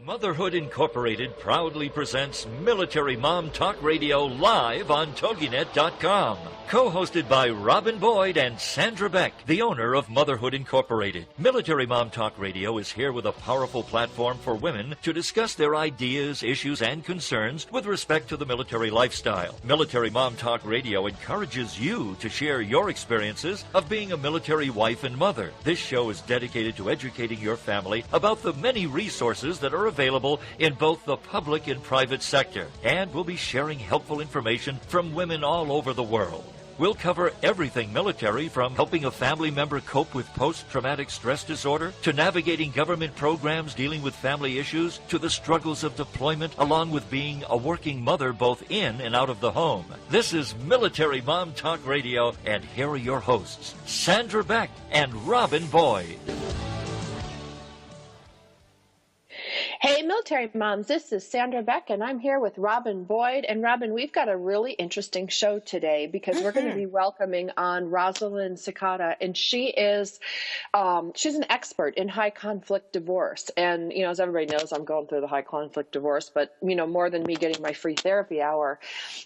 Motherhood Incorporated proudly presents Military Mom Talk Radio live on Toginet.com. Co-hosted by Robin Boyd and Sandra Beck, the owner of Motherhood Incorporated. Military Mom Talk Radio is here with a powerful platform for women to discuss their ideas, issues, and concerns with respect to the military lifestyle. Military Mom Talk Radio encourages you to share your experiences of being a military wife and mother. This show is dedicated to educating your family about the many resources that are available in both the public and private sector. And we'll be sharing helpful information from women all over the world. We'll cover everything military, from helping a family member cope with post-traumatic stress disorder, to navigating government programs dealing with family issues, to the struggles of deployment, along with being a working mother both in and out of the home. This is Military Mom Talk Radio, and here are your hosts, Sandra Beck and Robin Boyd. Hey, military moms, this is Sandra Beck, and I'm here with Robin Boyd. And Robin, we've got a really interesting show today because we're going to be welcoming on Rosalind Sedacca, and she's an expert in high conflict divorce. And, you know, as everybody knows, I'm going through the high conflict divorce, but, you know, more than me getting my free therapy hour,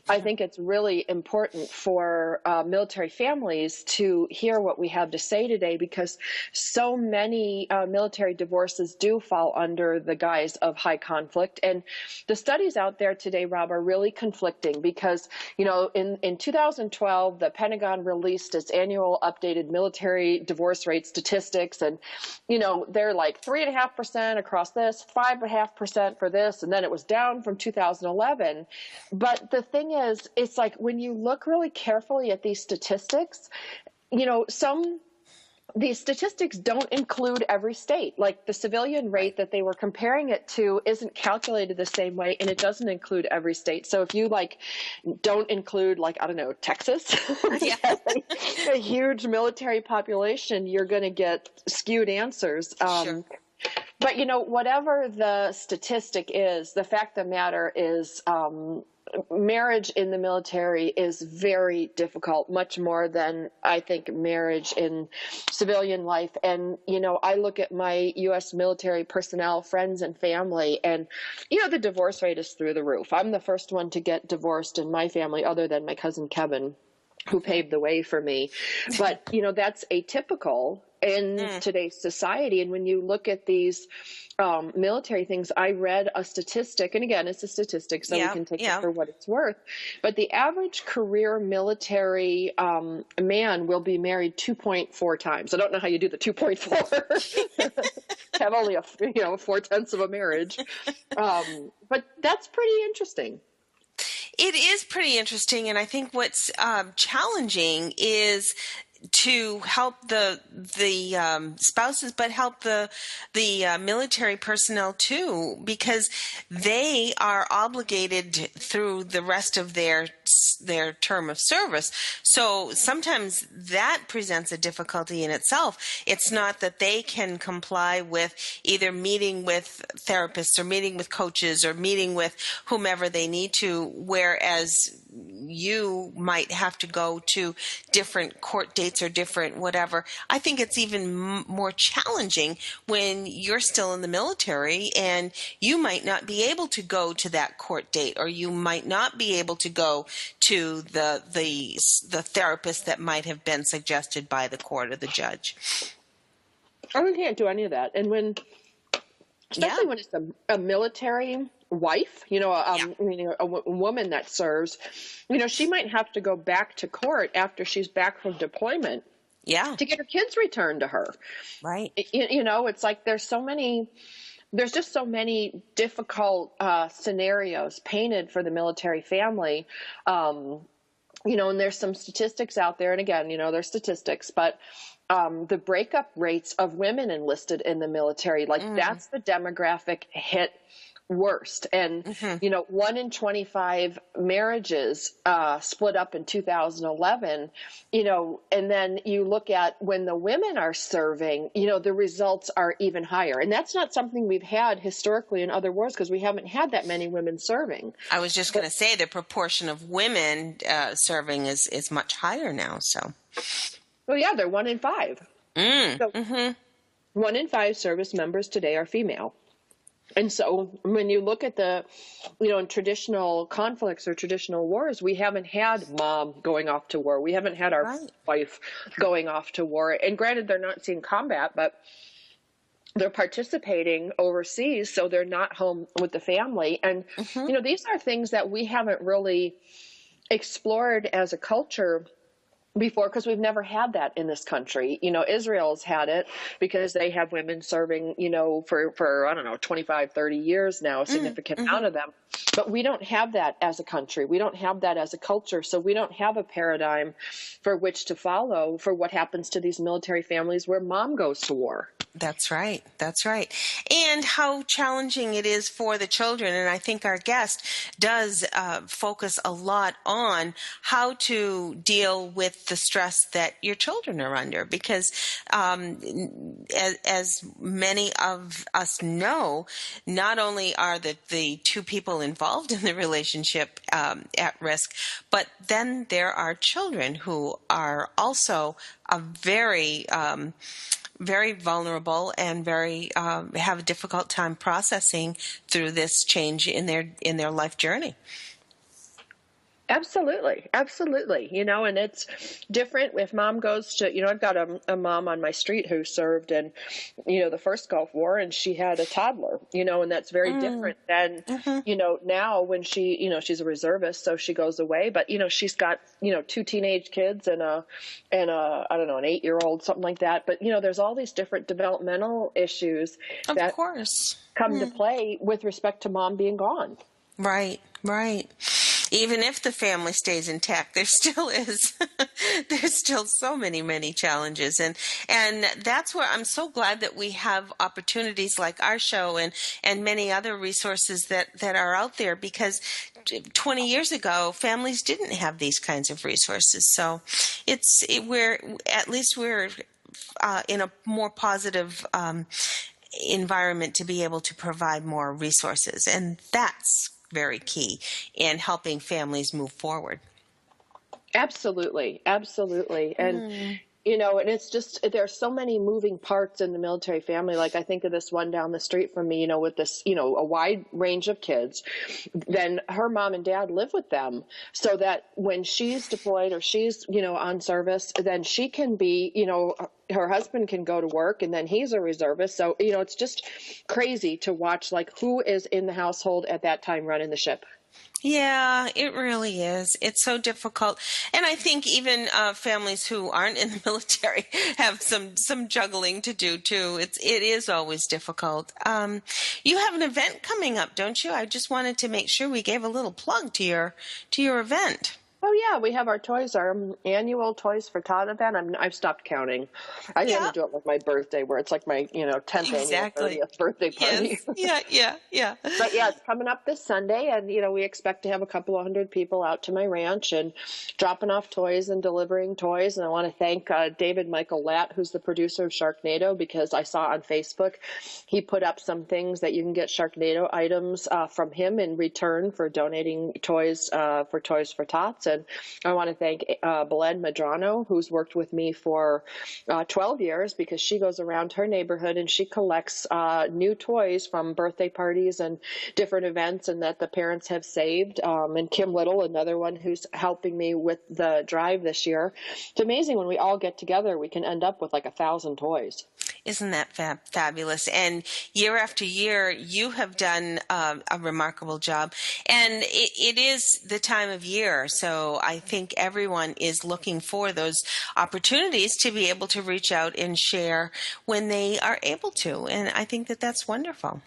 I think it's really important for military families to hear what we have to say today, because so many military divorces do fall under the guise of high conflict. And the studies out there today, Rob, are really conflicting because, you know, in 2012, the Pentagon released its annual updated military divorce rate statistics. And, you know, they're like 3.5% across this, 5.5% for this. And then it was down from 2011. But the thing is, it's like when you look really carefully at these statistics, you know, these statistics don't include every state. Like the civilian rate that they were comparing it to isn't calculated the same way, and it doesn't include every state. So if you don't include I don't know, Texas, yeah. a huge military population, you're going to get skewed answers. Sure. But, you know, whatever the statistic is, the fact of the matter is marriage in the military is very difficult, much more than I think marriage in civilian life. And, you know, I look at my U.S. military personnel, friends and family, and, you know, the divorce rate is through the roof. I'm the first one to get divorced in my family, other than my cousin Kevin, who paved the way for me. But, you know, that's atypical in today's society. And when you look at these military things, I read a statistic, and again, it's a statistic, so we can take it for what it's worth. But the average career military man will be married 2.4 times. I don't know how you do the 2.4. Have only 4/10 of a marriage. But that's pretty interesting. It is pretty interesting, and I think what's challenging is to help the spouses, but help the military personnel too, because they are obligated through the rest of their term of service. So sometimes that presents a difficulty in itself. It's not that they can comply with either meeting with therapists or meeting with coaches or meeting with whomever they need to, whereas you might have to go to different court dates or different whatever. I think it's even more challenging when you're still in the military and you might not be able to go to that court date, or you might not be able to go to the therapist that might have been suggested by the court or the judge. I can't do any of that. And especially when it's a military wife, you know, a woman that serves, you know, she might have to go back to court after she's back from deployment to get her kids returned to her. Right. You know, it's like there's just so many difficult scenarios painted for the military family. You know, and there's some statistics out there, and again, you know, there's statistics, but the breakup rates of women enlisted in the military, that's the demographic hit worst. And, you know, 1 in 25 marriages split up in 2011, you know, and then you look at when the women are serving, you know, the results are even higher. And that's not something we've had historically in other wars, because we haven't had that many women serving. I was just going to say the proportion of women serving is much higher now. So, well, yeah, they're 1 in 5. So 1 in 5 service members today are female. And so when you look at in traditional conflicts or traditional wars, we haven't had mom going off to war. We haven't had our Right. wife going off to war. And granted, they're not seeing combat, but they're participating overseas, so they're not home with the family. And, these are things that we haven't really explored as a culture before, because we've never had that in this country. Israel's had it because they have women serving, for I don't know, 25, 30 years now, a significant amount of them. But we don't have that as a country. We don't have that as a culture. So we don't have a paradigm for which to follow for what happens to these military families where mom goes to war. That's right. That's right. And how challenging it is for the children. And I think our guest does focus a lot on how to deal with the stress that your children are under. Because as many of us know, not only are the two people involved in the relationship at risk, but then there are children who are also a very vulnerable and very have a difficult time processing through this change in their life journey. Absolutely. And it's different if mom goes to, I've got a mom on my street who served in, the first Gulf War, and she had a toddler, and that's very different than, now when she, she's a reservist, so she goes away, but, she's got, two teenage kids and I don't know, an 8-year-old, something like that. But, there's all these different developmental issues that come to play with respect to mom being gone. Right. Even if the family stays intact, there still is, there's still so many challenges. And that's where I'm so glad that we have opportunities like our show and many other resources that are out there, because 20 years ago, families didn't have these kinds of resources. So we're in a more positive environment to be able to provide more resources. And that's very key in helping families move forward. Absolutely. And, and it's just, there's so many moving parts in the military family. Like I think of this one down the street from me, with this, a wide range of kids. Then her mom and dad live with them, so that when she's deployed or she's, on service, then she can be, her husband can go to work, and then he's a reservist. So, it's just crazy to watch, like, who is in the household at that time running the ship. Yeah, it really is. It's so difficult. And I think even families who aren't in the military have some juggling to do too. It is always difficult. You have an event coming up, don't you? I just wanted to make sure we gave a little plug to your event. Oh, yeah, we have our annual Toys for Tot event. I've stopped counting. I had to do it with my birthday, where it's like my, 10th annual 30th birthday party. Yes. Yeah. But yeah, it's coming up this Sunday, and, we expect to have a couple of hundred people out to my ranch and dropping off toys and delivering toys. And I want to thank David Michael Latt, who's the producer of Sharknado, because I saw on Facebook he put up some things that you can get Sharknado items from him in return for donating toys for Toys for Tots. And I want to thank Belen Medrano, who's worked with me for 12 years, because she goes around her neighborhood and she collects new toys from birthday parties and different events, and that the parents have saved. And Kim Little, another one who's helping me with the drive this year. It's amazing when we all get together, we can end up with like 1,000 toys. Isn't that fabulous? And year after year, you have done a remarkable job. And it is the time of year, so I think everyone is looking for those opportunities to be able to reach out and share when they are able to. And I think that that's wonderful.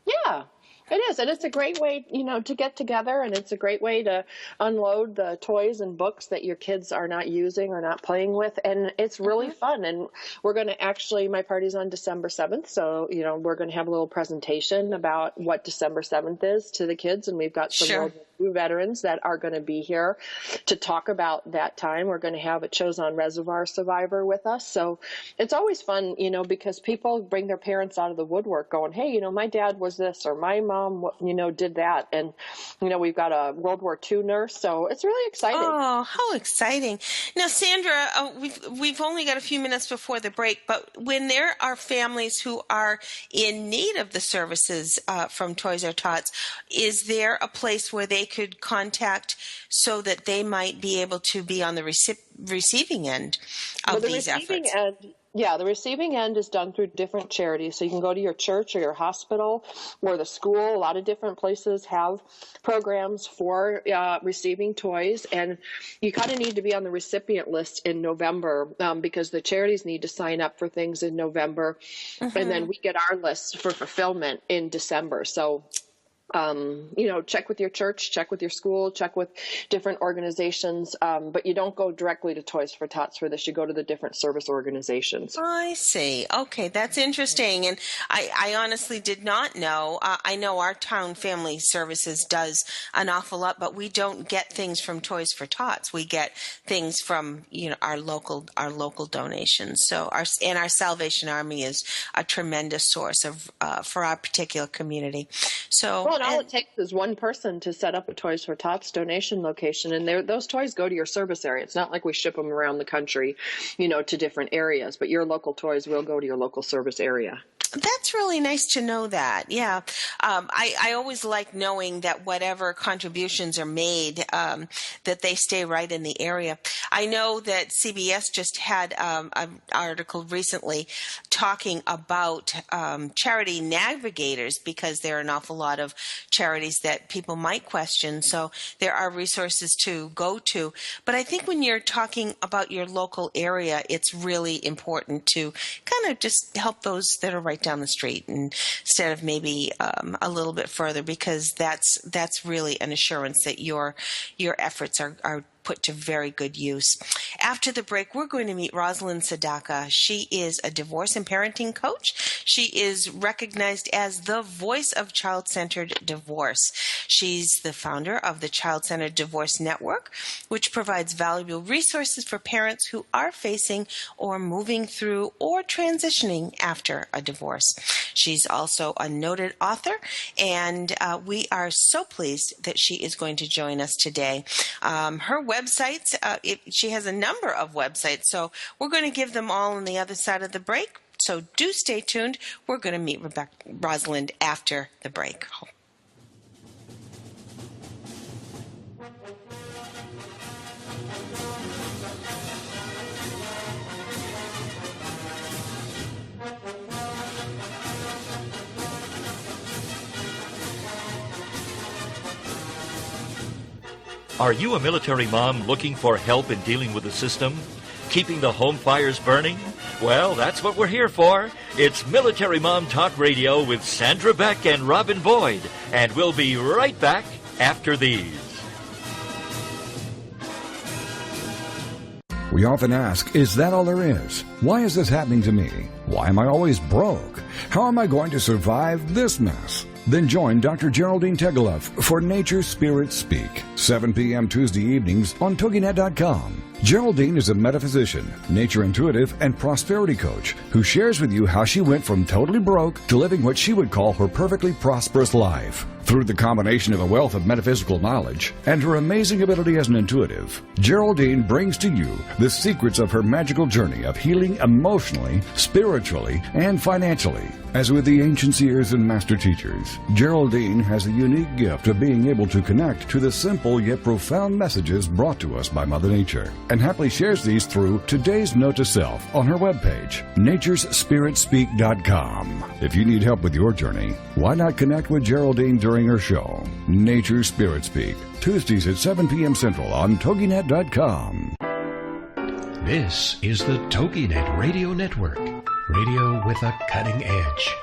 Yeah. It is, and it's a great way, to get together, and it's a great way to unload the toys and books that your kids are not using or not playing with, and it's really fun. And we're going to my party's on December 7th, so, we're going to have a little presentation about what December 7th is to the kids, and we've got some 2 veterans that are going to be here to talk about that time. We're going to have a Chosen Reservoir survivor with us. So it's always fun, because people bring their parents out of the woodwork going, hey, my dad was this, or my mom, did that. And, we've got a World War II nurse. So it's really exciting. Oh, how exciting. Now, Sandra, we've only got a few minutes before the break, but when there are families who are in need of the services from Toys R Tots, is there a place where they could contact so that they might be able to be on the receiving end of these efforts? The receiving end is done through different charities. So you can go to your church or your hospital or the school. A lot of different places have programs for receiving toys. And you kind of need to be on the recipient list in November because the charities need to sign up for things in November. And then we get our list for fulfillment in December. So check with your church, check with your school, check with different organizations, but you don't go directly to Toys for Tots for this. You go to the different service organizations. I see. Okay, that's interesting. And I honestly did not know. I know our town family services does an awful lot, but we don't get things from Toys for Tots. We get things from, our local donations. So our Salvation Army is a tremendous source of for our particular community. So. Well, and all it takes is one person to set up a Toys for Tots donation location, and those toys go to your service area. It's not like we ship them around the country, to different areas, but your local toys will go to your local service area. That's really nice to know that. Yeah. I always like knowing that whatever contributions are made, that they stay right in the area. I know that CBS just had an article recently talking about charity navigators because there are an awful lot of charities that people might question. So there are resources to go to. But I think when you're talking about your local area, it's really important to kind of just help those that are right down the street instead of maybe a little bit further, because that's really an assurance that your efforts are put to very good use. After the break, we're going to meet Rosalind Sedacca. She is a divorce and parenting coach. She is recognized as the voice of child-centered divorce. She's the founder of the Child-Centered Divorce Network, which provides valuable resources for parents who are facing or moving through or transitioning after a divorce. She's also a noted author, and we are so pleased that she is going to join us today. Her websites, she has a number of websites, so we're going to give them all on the other side of the break. So do stay tuned. We're going to meet Rosalind after the break. Are you a military mom looking for help in dealing with the system? Keeping the home fires burning? Well, that's what we're here for. It's Military Mom Talk Radio with Sandra Beck and Robin Boyd. And we'll be right back after these. We often ask, is that all there is? Why is this happening to me? Why am I always broke? How am I going to survive this mess? Then join Dr. Geraldine Tegeloff for Nature Spirit Speak, 7 p.m. Tuesday evenings on Toginet.com. Geraldine is a metaphysician, nature intuitive, and prosperity coach who shares with you how she went from totally broke to living what she would call her perfectly prosperous life. Through the combination of a wealth of metaphysical knowledge and her amazing ability as an intuitive, Geraldine brings to you the secrets of her magical journey of healing emotionally, spiritually, and financially. As with the ancient seers and master teachers, Geraldine has a unique gift of being able to connect to the simple yet profound messages brought to us by Mother Nature, and happily shares these through today's note to self on her webpage, naturespiritspeak.com. If you need help with your journey, why not connect with Geraldine during her show, Nature Spirit Speak, Tuesdays at 7 p.m. Central on Toginet.com. This is the Toginet Radio Network, radio with a cutting edge.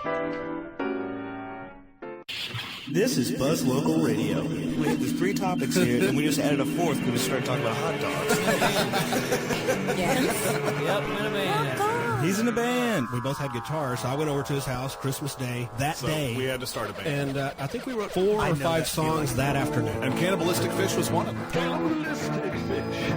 This is Buzz Local Radio. There's 3 topics here, and we just added a 4th. We just started talking about hot dogs. Yes. Yep, been a man. He's in a band. We both had guitars, so I went over to his house Christmas Day day. We had to start a band. And I think we wrote 4 or 5 songs that afternoon. And Cannibalistic Fish was one of them. Cannibalistic Fish.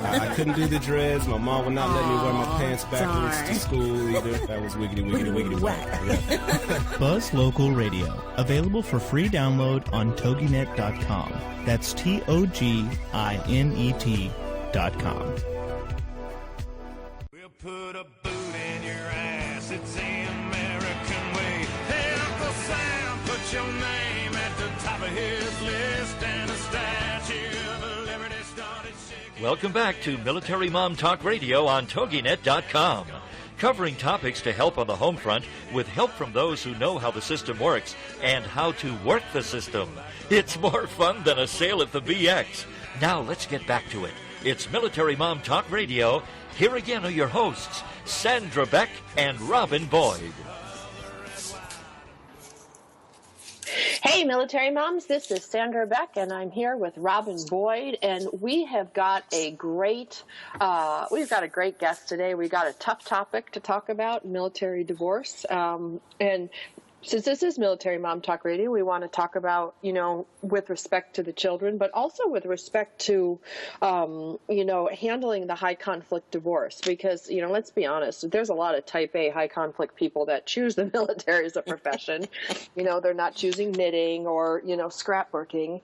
I couldn't do the dreads. My mom would not let me wear my pants backwards to school either. That was wiggity whack. Yeah. Buzz Local Radio, available for free download on Toginet.com. That's TOGINET.com. We'll put a boot in your ass. It's the American way. Hey, Uncle Sam, put your name at the top of his list, and a statue of liberty started shaking. Welcome back to Military Mom Talk Radio on Toginet.com. Covering topics to help on the home front with help from those who know how the system works and how to work the system. It's more fun than a sale at the BX. Now let's get back to it. It's Military Mom Talk Radio. Here again are your hosts, Sandra Beck and Robin Boyd. Hey, military moms, this is Sandra Beck, and I'm here with Robin Boyd, and we have got a great guest today. We got a tough topic to talk about, military divorce, and since this is Military Mom Talk Radio, we want to talk about, with respect to the children, but also with respect to, handling the high conflict divorce. Because, let's be honest, there's a lot of type A high conflict people that choose the military as a profession. They're not choosing knitting or, scrapworking.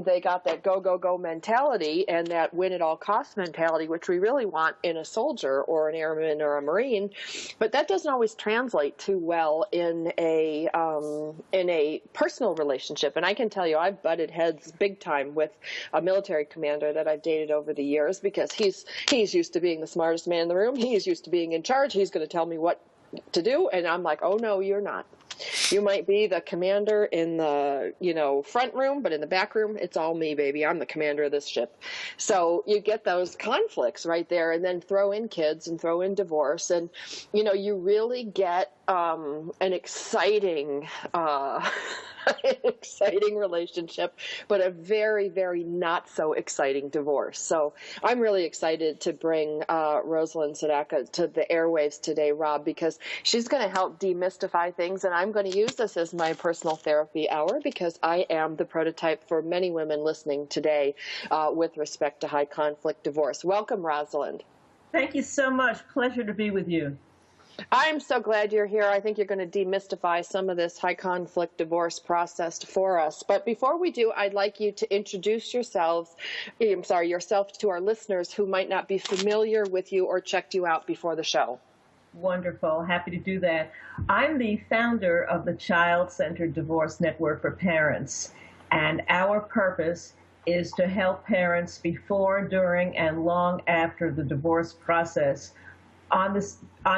They got that go, go, go mentality and that win at all costs mentality, which we really want in a soldier or an airman or a Marine. But that doesn't always translate too well in a personal relationship. And I can tell you, I've butted heads big time with a military commander that I've dated over the years because he's used to being the smartest man in the room. He's used to being in charge. He's going to tell me what to do. And I'm like, oh, no, you're not. You might be the commander in the, front room, but in the back room, it's all me, baby. I'm the commander of this ship. So you get those conflicts right there, and then throw in kids and throw in divorce. And, you really get an exciting relationship, but a very, very not so exciting divorce. So I'm really excited to bring Rosalind Sedacca to the airwaves today, Rob, because she's going to help demystify things, and I'm going to use this as my personal therapy hour because I am the prototype for many women listening today with respect to high conflict divorce. Welcome, Rosalind. Thank you so much. Pleasure to be with you. I'm so glad you're here. I think you're going to demystify some of this high conflict divorce process for us. But before we do, I'd like you to introduce yourself to our listeners who might not be familiar with you or checked you out before the show. Wonderful. Happy to do that. I'm the founder of the Child-Centered Divorce Network for Parents, and our purpose is to help parents before, during, and long after the divorce process on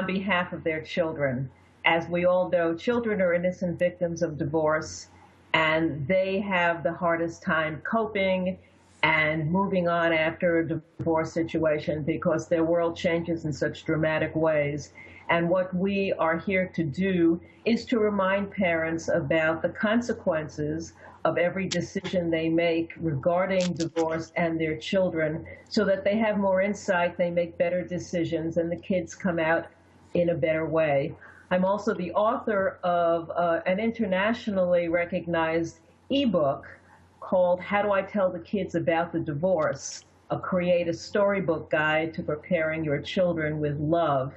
behalf of their children. As we all know, children are innocent victims of divorce, and they have the hardest time coping and moving on after a divorce situation because their world changes in such dramatic ways. And what we are here to do is to remind parents about the consequences of every decision they make regarding divorce and their children so that they have more insight, they make better decisions, and the kids come out in a better way. I'm also the author of an internationally recognized ebook called How Do I Tell the Kids About the Divorce? Create a Storybook Guide to Preparing Your Children with Love.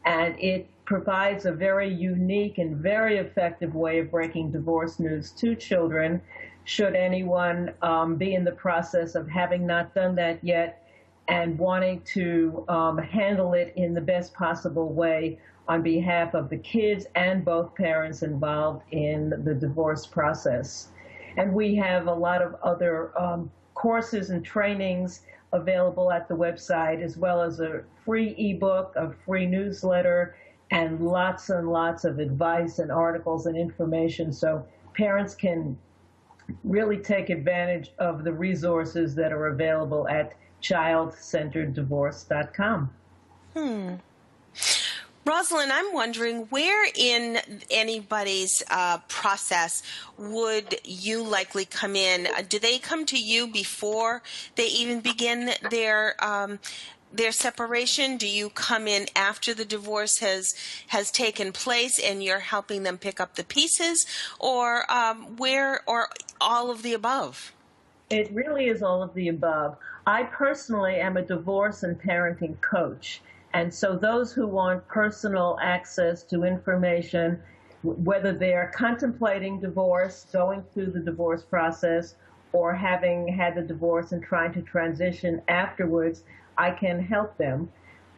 And it provides a very unique and very effective way of breaking divorce news to children, should anyone be in the process of having not done that yet and wanting to handle it in the best possible way on behalf of the kids and both parents involved in the divorce process. And we have a lot of other courses and trainings available at the website, as well as a free ebook, a free newsletter, and lots of advice and articles and information so parents can really take advantage of the resources that are available at childcentereddivorce.com. Rosalind, I'm wondering where in anybody's process would you likely come in? Do they come to you before they even begin their their separation? Do you come in after the divorce has taken place and you're helping them pick up the pieces, or or all of the above? It really is all of the above. I personally am a divorce and parenting coach. And so those who want personal access to information, whether they're contemplating divorce, going through the divorce process, or having had the divorce and trying to transition afterwards, I can help them.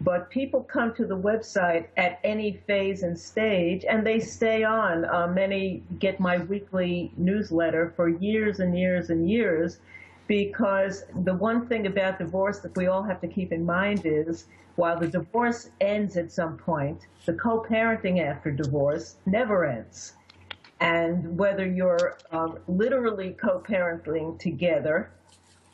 But people come to the website at any phase and stage, and they stay on. Many get my weekly newsletter for years and years and years, because the one thing about divorce that we all have to keep in mind is, while the divorce ends at some point, the co-parenting after divorce never ends. And whether you're literally co-parenting together,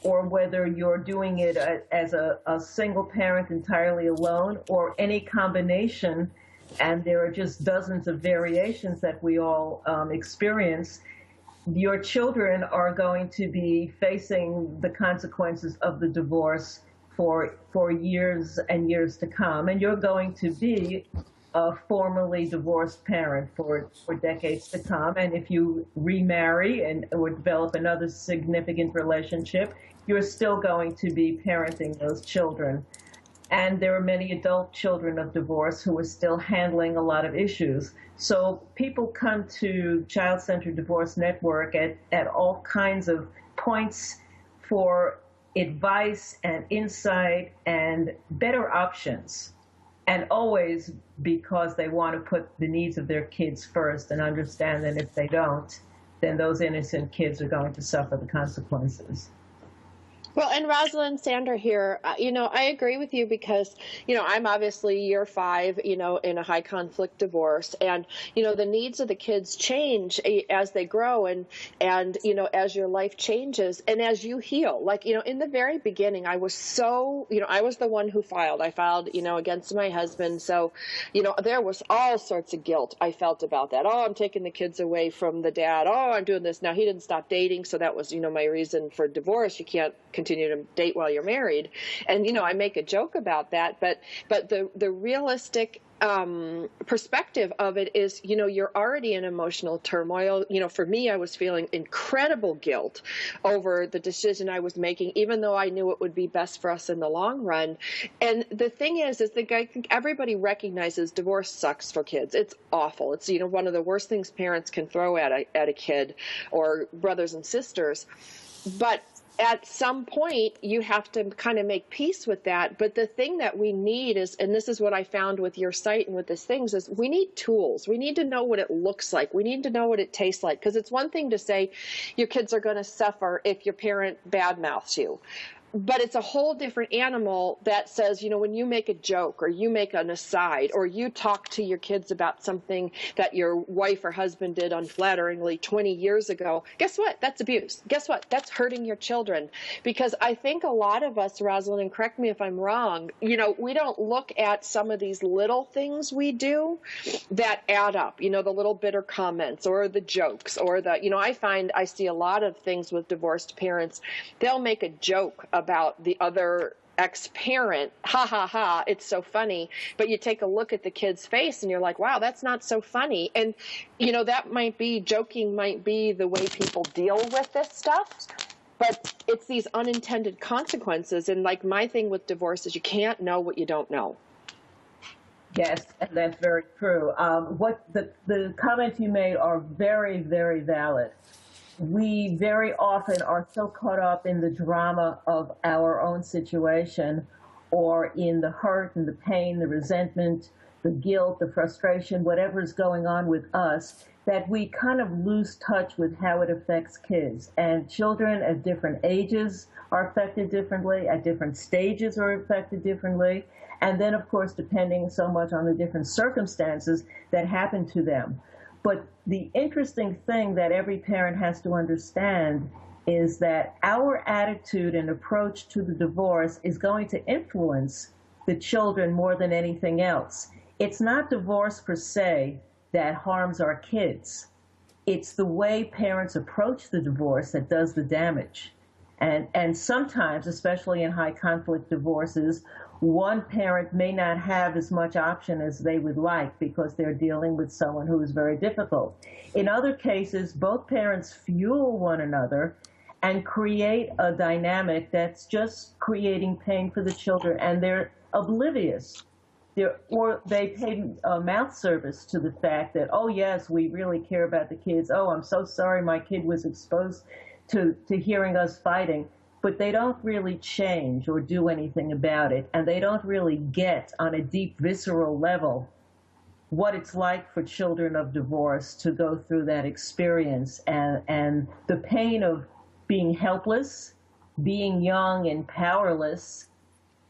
or whether you're doing it as a single parent entirely alone, or any combination, and there are just dozens of variations that we all experience, your children are going to be facing the consequences of the divorce for years and years to come, and you're going to be a formerly divorced parent for decades to come. And if you remarry or develop another significant relationship, you're still going to be parenting those children. And there are many adult children of divorce who are still handling a lot of issues. So people come to Child-Centered Divorce Network at all kinds of points for advice and insight and better options. And always because they want to put the needs of their kids first and understand that if they don't, then those innocent kids are going to suffer the consequences. Well, and Rosalind, Sandra here, I agree with you because, I'm obviously year 5, in a high conflict divorce. And, the needs of the kids change as they grow and as your life changes and as you heal. Like, in the very beginning, I was so, I was the one who filed. I filed, against my husband. So, there was all sorts of guilt I felt about that. Oh, I'm taking the kids away from the dad. Oh, I'm doing this. Now, he didn't stop dating. So that was, my reason for divorce. You can't continue to date while you're married. And, I make a joke about that, but the realistic perspective of it is, you're already in emotional turmoil. For me, I was feeling incredible guilt over the decision I was making, even though I knew it would be best for us in the long run. And the thing is that I think everybody recognizes divorce sucks for kids. It's awful. It's, one of the worst things parents can throw at a kid or brothers and sisters. But at some point, you have to kind of make peace with that. But the thing that we need is, and this is what I found with your site and with these things, is we need tools. We need to know what it looks like. We need to know what it tastes like. Because it's one thing to say your kids are going to suffer if your parent badmouths you. But it's a whole different animal that says, when you make a joke or you make an aside or you talk to your kids about something that your wife or husband did unflatteringly 20 years ago, guess what? That's abuse. Guess what? That's hurting your children. Because I think a lot of us, Rosalind, and correct me if I'm wrong, we don't look at some of these little things we do that add up, the little bitter comments or the jokes or I see a lot of things with divorced parents. They'll make a joke about the other ex-parent, ha ha ha, it's so funny, but you take a look at the kid's face and you're like, wow, that's not so funny. And that joking might be the way people deal with this stuff, but it's these unintended consequences. And like my thing with divorce is you can't know what you don't know. Yes, and that's very true. What the comments you made are very, very valid. We very often are so caught up in the drama of our own situation or in the hurt and the pain, the resentment, the guilt, the frustration, whatever is going on with us, that we kind of lose touch with how it affects kids. And children at different ages are affected differently, at different stages are affected differently, and then, of course, depending so much on the different circumstances that happen to them. But the interesting thing that every parent has to understand is that our attitude and approach to the divorce is going to influence the children more than anything else. It's not divorce per se that harms our kids. It's the way parents approach the divorce that does the damage. And sometimes, especially in high conflict divorces, one parent may not have as much option as they would like because they're dealing with someone who is very difficult. In other cases, both parents fuel one another and create a dynamic that's just creating pain for the children, and they're oblivious. Or they pay mouth service to the fact that, oh, yes, we really care about the kids. Oh, I'm so sorry my kid was exposed to hearing us fighting. But they don't really change or do anything about it, and they don't really get on a deep, visceral level what it's like for children of divorce to go through that experience, and the pain of being helpless, being young and powerless,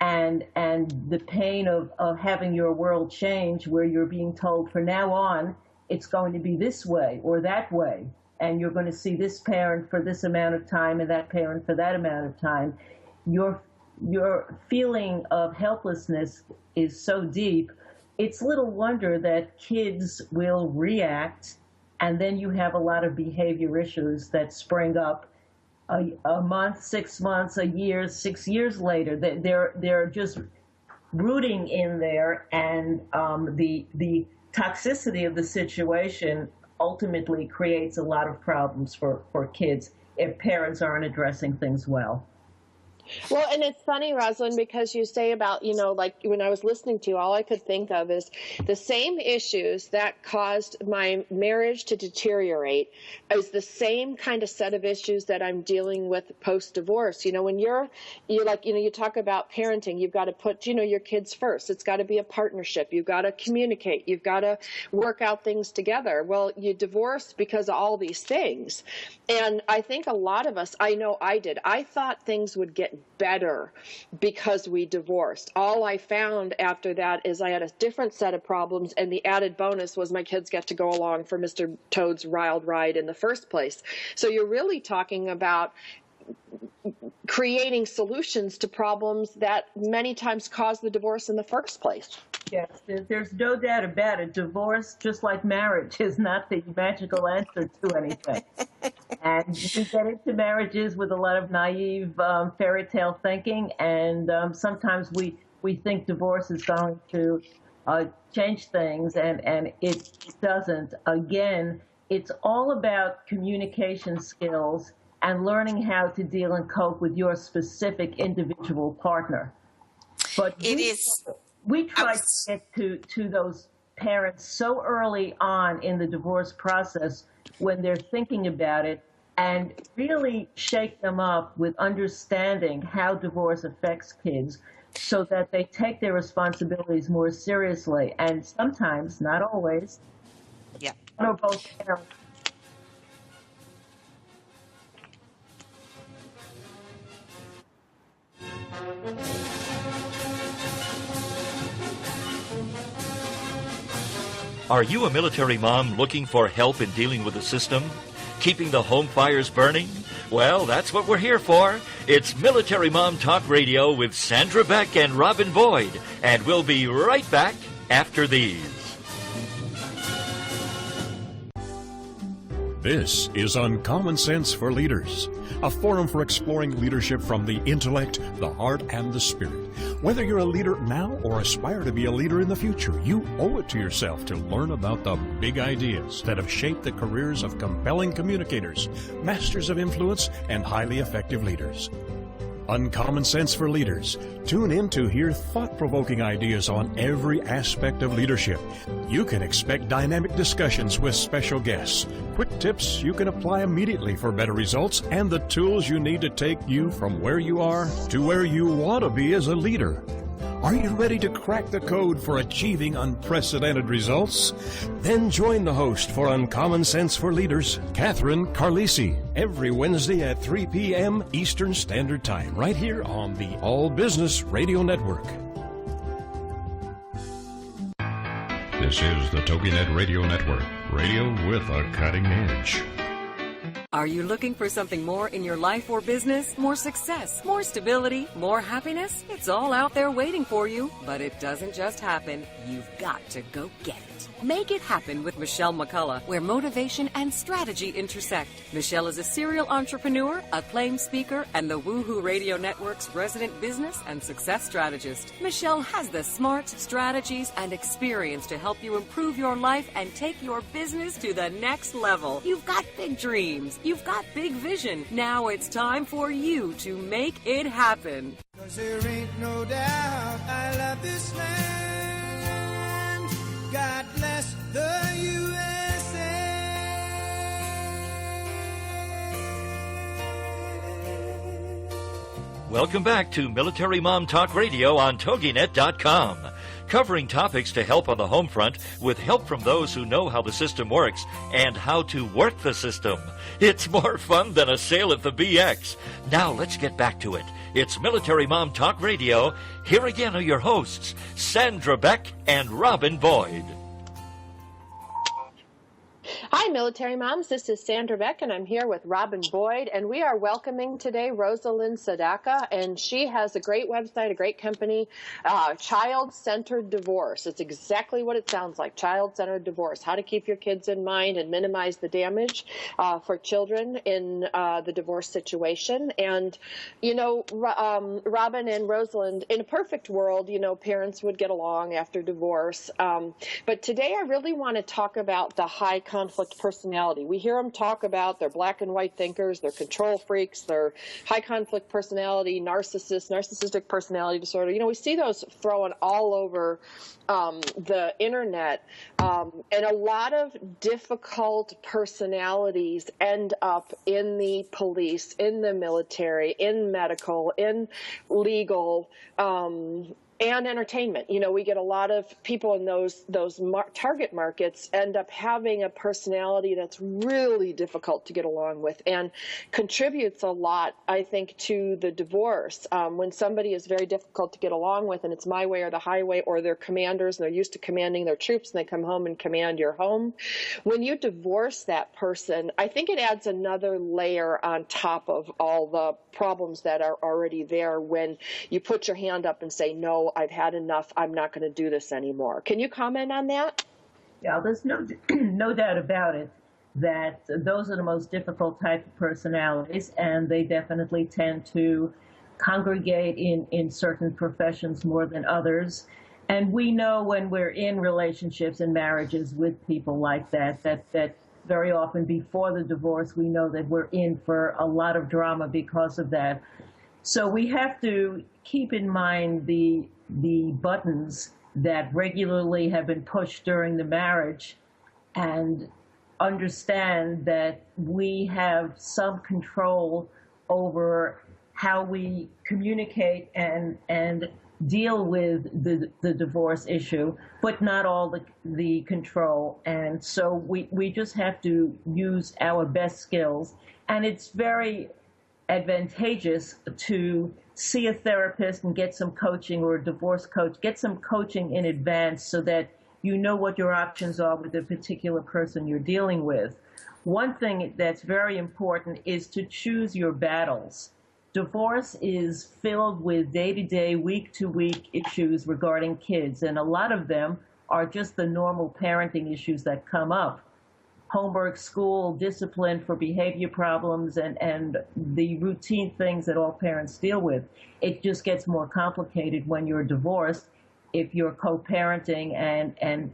and the pain of having your world change, where you're being told from now on it's going to be this way or that way, and you're going to see this parent for this amount of time and that parent for that amount of time. Your feeling of helplessness is so deep, it's little wonder that kids will react, and then you have a lot of behavior issues that spring up a month, 6 months, a year, 6 years later. They're just rooting in there, and the toxicity of the situation ultimately creates a lot of problems for kids if parents aren't addressing things well. Well, and it's funny, Rosalind, because you say about, like when I was listening to you, all I could think of is the same issues that caused my marriage to deteriorate is the same kind of set of issues that I'm dealing with post-divorce. When you talk about parenting, you've got to put, your kids first. It's got to be a partnership. You've got to communicate. You've got to work out things together. Well, you divorce because of all these things. And I think a lot of us, I know I did, I thought things would get better because we divorced. All I found after that is I had a different set of problems, and the added bonus was my kids get to go along for Mr. Toad's wild ride in the first place. So you're really talking about creating solutions to problems that many times cause the divorce in the first place. Yes, there's no doubt about it. Divorce, just like marriage, is not the magical answer to anything. And we get into marriages with a lot of naive fairy tale thinking, and sometimes we think divorce is going to change things, and it doesn't. Again, it's all about communication skills and learning how to deal and cope with your specific individual partner. But we try to get to those parents so early on in the divorce process when they're thinking about it, and really shake them up with understanding how divorce affects kids so that they take their responsibilities more seriously. And sometimes, not always, one or both parents. Are you a military mom looking for help in dealing with the system? Keeping the home fires burning? Well, that's what we're here for. It's Military Mom Talk Radio with Sandra Beck and Robin Boyd. And we'll be right back after these. This is Uncommon Sense for Leaders, a forum for exploring leadership from the intellect, the heart, and the spirit. Whether you're a leader now or aspire to be a leader in the future, you owe it to yourself to learn about the big ideas that have shaped the careers of compelling communicators, masters of influence, and highly effective leaders. Uncommon Sense for Leaders. Tune in to hear thought-provoking ideas on every aspect of leadership. You can expect dynamic discussions with special guests, quick tips you can apply immediately for better results, and the tools you need to take you from where you are to where you want to be as a leader. Are you ready to crack the code for achieving unprecedented results? Then join the host for Uncommon Sense for Leaders, Catherine Carlisi, every Wednesday at 3 p.m. Eastern Standard Time, right here on the All Business Radio Network. This is the Toginet Radio Network, radio with a cutting edge. Are you looking for something more in your life or business? More success, more stability, more happiness? It's all out there waiting for you, but it doesn't just happen. You've got to go get it. Make it happen with Michelle McCullough, where motivation and strategy intersect. Michelle is a serial entrepreneur, acclaimed speaker, and the Woohoo Radio Network's resident business and success strategist. Michelle has the smarts, strategies, and experience to help you improve your life and take your business to the next level. You've got big dreams. You've got big vision. Now it's time for you to make it happen. 'Cause there ain't no doubt I love this land. God bless the USA. Welcome back to Military Mom Talk Radio on Toginet.com. Covering topics to help on the home front with help from those who know how the system works and how to work the system. It's more fun than a sale at the BX. Now let's get back to it. It's Military Mom Talk Radio. Here again are your hosts, Sandra Beck and Robin Boyd. Hi, Military Moms. This is Sandra Beck, and I'm here with Robin Boyd, and we are welcoming today Rosalind Sedacca, and she has a great website, a great company, Child-Centered Divorce. It's exactly what it sounds like, Child-Centered Divorce, how to keep your kids in mind and minimize the damage for children in the divorce situation. And, you know, Robin and Rosalind, in a perfect world, you know, parents would get along after divorce. But today I really want to talk about the high conflict personality. We hear them talk about their black and white thinkers, their control freaks, their high conflict personality, narcissistic personality disorder. You know, we see those thrown all over the internet, and a lot of difficult personalities end up in the police, in the military, in medical, in legal, and entertainment. You know, we get a lot of people in those target markets end up having a personality that's really difficult to get along with and contributes a lot, I think, to the divorce. When somebody is very difficult to get along with and it's my way or the highway, or they're commanders and they're used to commanding their troops and they come home and command your home, when you divorce that person, I think it adds another layer on top of all the problems that are already there when you put your hand up and say, no, I've had enough. I'm not going to do this anymore. Can you comment on that? Yeah, there's no doubt about it that those are the most difficult type of personalities, and they definitely tend to congregate in certain professions more than others. And we know when we're in relationships and marriages with people like that very often before the divorce, we know that we're in for a lot of drama because of that. So we have to keep in mind the buttons that regularly have been pushed during the marriage and understand that we have some control over how we communicate and deal with the divorce issue, but not all the control. And so we just have to use our best skills. And it's very advantageous to see a therapist and get some coaching, or a divorce coach, get some coaching in advance so that you know what your options are with the particular person you're dealing with. One thing that's very important is to choose your battles. Divorce is filled with day-to-day, week-to-week issues regarding kids, and a lot of them are just the normal parenting issues that come up. Homework, school, discipline for behavior problems, and the routine things that all parents deal with. It just gets more complicated when you're divorced if you're co-parenting and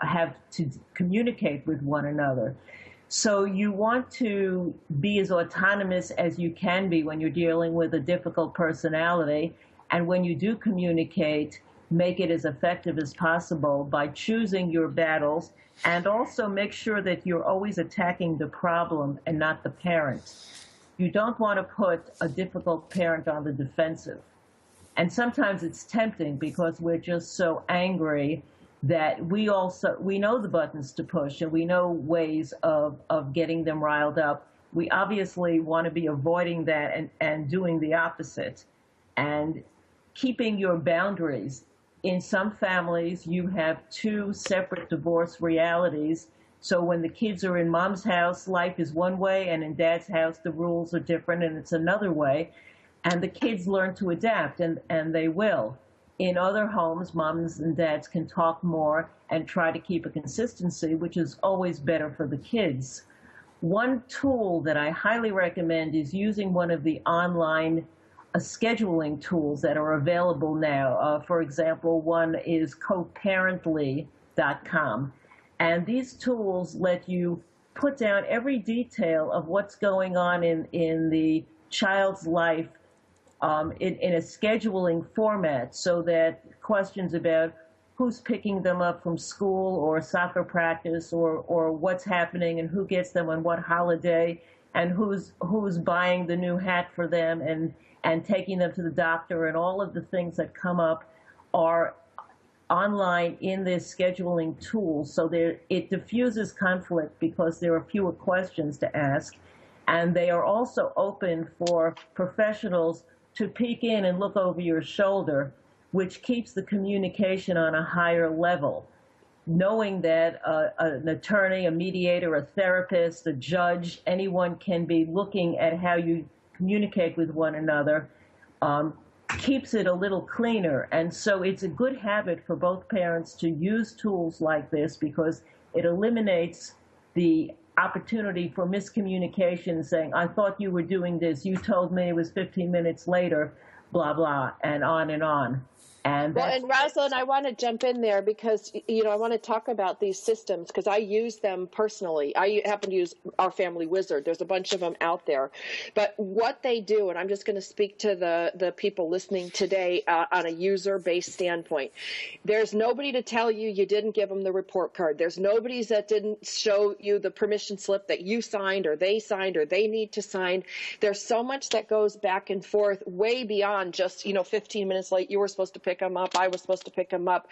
have to communicate with one another. So you want to be as autonomous as you can be when you're dealing with a difficult personality. And when you do communicate, make it as effective as possible by choosing your battles, and also make sure that you're always attacking the problem and not the parent. You don't want to put a difficult parent on the defensive. And sometimes it's tempting because we're just so angry that we know the buttons to push and we know ways of getting them riled up. We obviously want to be avoiding that and doing the opposite and keeping your boundaries. In some families, you have two separate divorce realities, So when the kids are in mom's house, life is one way, and in dad's house, the rules are different and it's another way. And the kids learn to adapt, and they will. In other homes, moms and dads can talk more and try to keep a consistency, which is always better for the kids. One tool that I highly recommend is using one of the online scheduling tools that are available now. For example, one is coparently.com. And these tools let you put down every detail of what's going on in the child's life in a scheduling format, so that questions about who's picking them up from school or soccer practice or what's happening and who gets them on what holiday and who's buying the new hat for them and taking them to the doctor, and all of the things that come up are online in this scheduling tool. So it diffuses conflict because there are fewer questions to ask, and they are also open for professionals to peek in and look over your shoulder, which keeps the communication on a higher level. Knowing that an attorney, a mediator, a therapist, a judge, anyone can be looking at how you communicate with one another, keeps it a little cleaner. And so it's a good habit for both parents to use tools like this, because it eliminates the opportunity for miscommunication, saying, I thought you were doing this, you told me it was 15 minutes later, blah, blah, and on and on. And Rosalind, I want to jump in there because, I want to talk about these systems because I use them personally. I happen to use our Family Wizard. There's a bunch of them out there. But what they do, and I'm just going to speak to the people listening today on a user-based standpoint. There's nobody to tell you didn't give them the report card. There's nobody that didn't show you the permission slip that you signed or they need to sign. There's so much that goes back and forth way beyond just, 15 minutes late, you were supposed to pick them up, I was supposed to pick them up.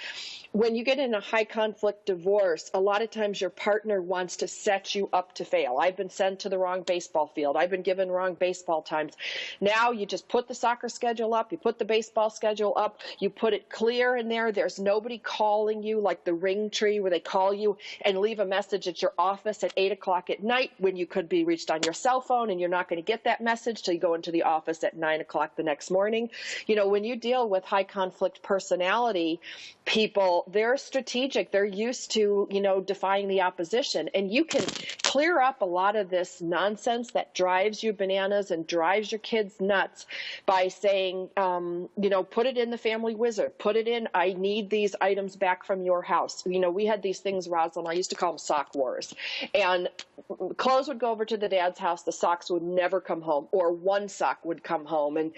When you get in a high conflict divorce, a lot of times your partner wants to set you up to fail. I've been sent to the wrong baseball field. I've been given wrong baseball times. Now you just put the soccer schedule up, you put the baseball schedule up, you put it clear in there. There's nobody calling you like the ring tree where they call you and leave a message at your office at 8 o'clock at night when you could be reached on your cell phone, and you're not going to get that message till you go into the office at 9 o'clock the next morning. When you deal with high conflict personality people, they're strategic. They're used to, defying the opposition. And you can clear up a lot of this nonsense that drives you bananas and drives your kids nuts by saying, put it in the Family Wizard. Put it in, I need these items back from your house. We had these things, Rosalind, I used to call them sock wars. And clothes would go over to the dad's house. The socks would never come home, or one sock would come home. And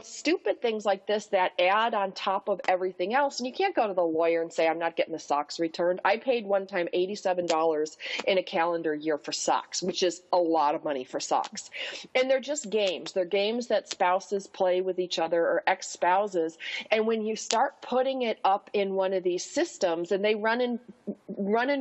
stupid things like this that add on top of everything else. And you can't go to the lawyer and say, I'm not getting the socks returned. I paid one time $87 in a calendar year for socks, which is a lot of money for socks. And they're just games. They're games that spouses play with each other, or ex-spouses. And when you start putting it up in one of these systems, and they run in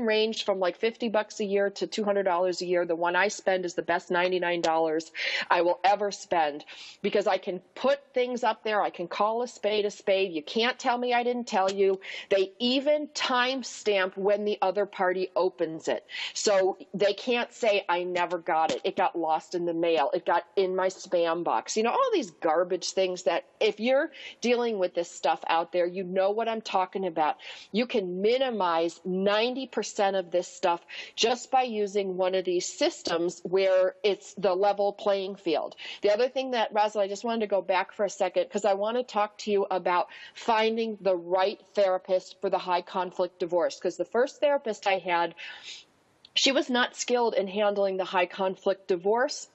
range from like $50 a year to $200 a year. The one I spend is the best $99 I will ever spend, because I can put things up there. I can call a spade a spade. You can't tell me I didn't tell you. They even timestamp when the other party opens it. So they can't say, I never got it. It got lost in the mail. It got in my spam box. All these garbage things that if you're dealing with this stuff out there, you know what I'm talking about. You can minimize 90% of this stuff just by using one of these systems where it's the level playing field. The other thing that, Rosalind, I just wanted to go back for a second because I want to talk to you about finding the right therapist for the high conflict divorce. Because the first therapist I had, she was not skilled in handling the high conflict divorce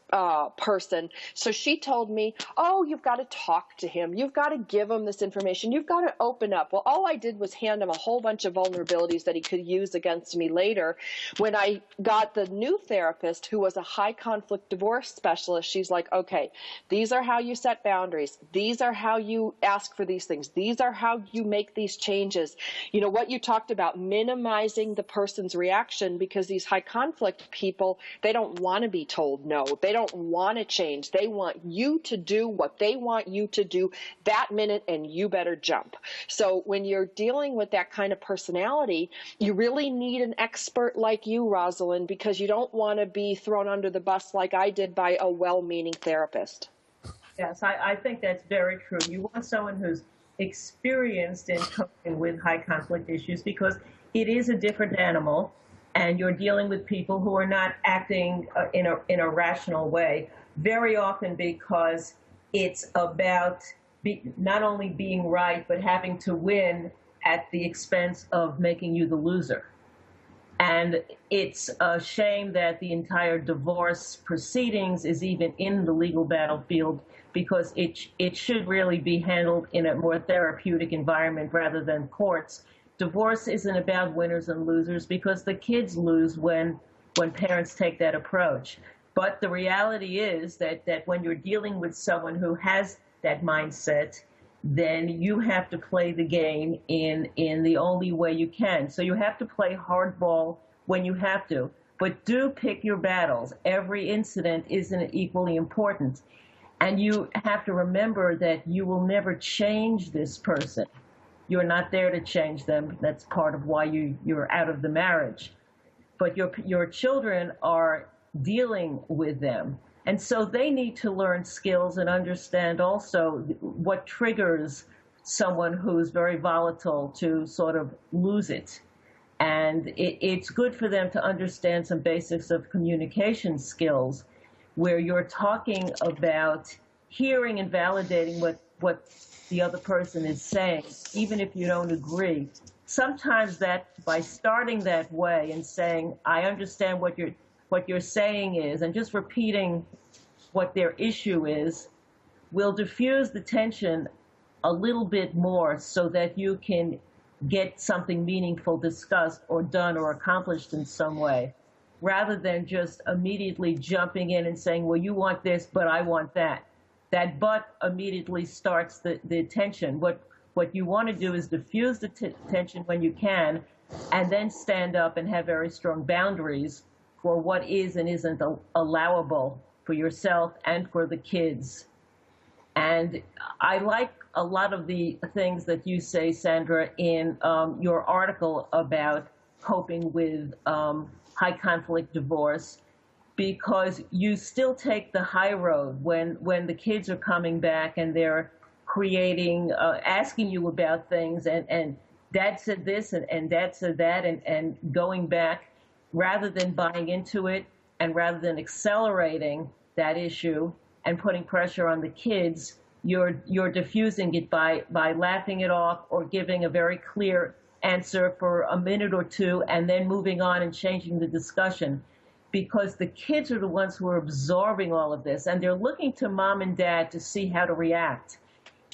person. So she told me, oh, you've got to talk to him. You've got to give him this information. You've got to open up. Well, all I did was hand him a whole bunch of vulnerabilities that he could use against me later. When I got the new therapist, who was a high conflict divorce specialist, she's like, okay, these are how you set boundaries. These are how you ask for these things. These are how you make these changes. What you talked about, minimizing the person's reaction, because these high conflict people, they don't want to be told no. They don't don't want to change. They want you to do what they want you to do that minute, and you better jump. So when you're dealing with that kind of personality, you really need an expert like you, Rosalind, because you don't want to be thrown under the bus like I did by a well-meaning therapist. Yes, I think that's very true. You want someone who's experienced in coping with high conflict issues, because it is a different animal, and you're dealing with people who are not acting in a rational way, very often because it's about not only being right, but having to win at the expense of making you the loser. And it's a shame that the entire divorce proceedings is even in the legal battlefield, because it should really be handled in a more therapeutic environment rather than courts. Divorce isn't about winners and losers, because the kids lose when parents take that approach. But the reality is that when you're dealing with someone who has that mindset, then you have to play the game in the only way you can. So you have to play hardball when you have to, but do pick your battles. Every incident isn't equally important. And you have to remember that you will never change this person. You're not there to change them. That's part of why you're out of the marriage. But your children are dealing with them. And so they need to learn skills and understand also what triggers someone who's very volatile to sort of lose it. And it's good for them to understand some basics of communication skills, where you're talking about hearing and validating what the other person is saying, even if you don't agree. Sometimes that by starting that way and saying, I understand what you're saying is, and just repeating what their issue is, will diffuse the tension a little bit more, so that you can get something meaningful discussed or done or accomplished in some way, rather than just immediately jumping in and saying, well, you want this, but I want that. That but immediately starts the tension. What you want to do is diffuse the tension when you can, and then stand up and have very strong boundaries for what is and isn't allowable for yourself and for the kids. And I like a lot of the things that you say, Sandra, in your article about coping with high conflict divorce, because you still take the high road when the kids are coming back and they're creating, asking you about things, and dad said this and dad said that, and going back, rather than buying into it and rather than accelerating that issue and putting pressure on the kids, you're diffusing it by laughing it off or giving a very clear answer for a minute or two and then moving on and changing the discussion. Because the kids are the ones who are absorbing all of this, and they're looking to mom and dad to see how to react.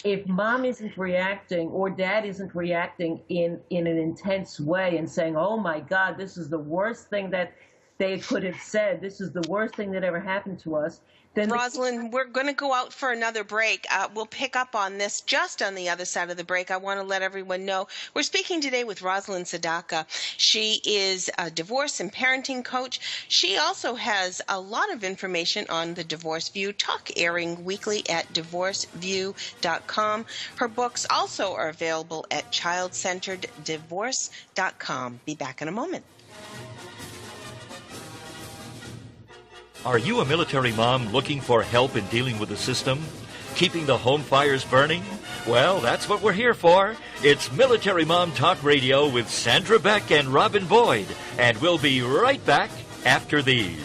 If mom isn't reacting or dad isn't reacting in an intense way and saying, oh my God, this is the worst thing that they could have said, this is the worst thing that ever happened to us, then Rosalind, we're going to go out for another break. We'll pick up on this just on the other side of the break. I want to let everyone know we're speaking today with Rosalind Sedacca. She is a divorce and parenting coach. She also has a lot of information on the Divorce View talk, airing weekly at divorceview.com. Her books also are available at childcentereddivorce.com. Be back in a moment. Are you a military mom looking for help in dealing with the system? Keeping the home fires burning? Well, that's what we're here for. It's Military Mom Talk Radio with Sandra Beck and Robin Boyd. And we'll be right back after these.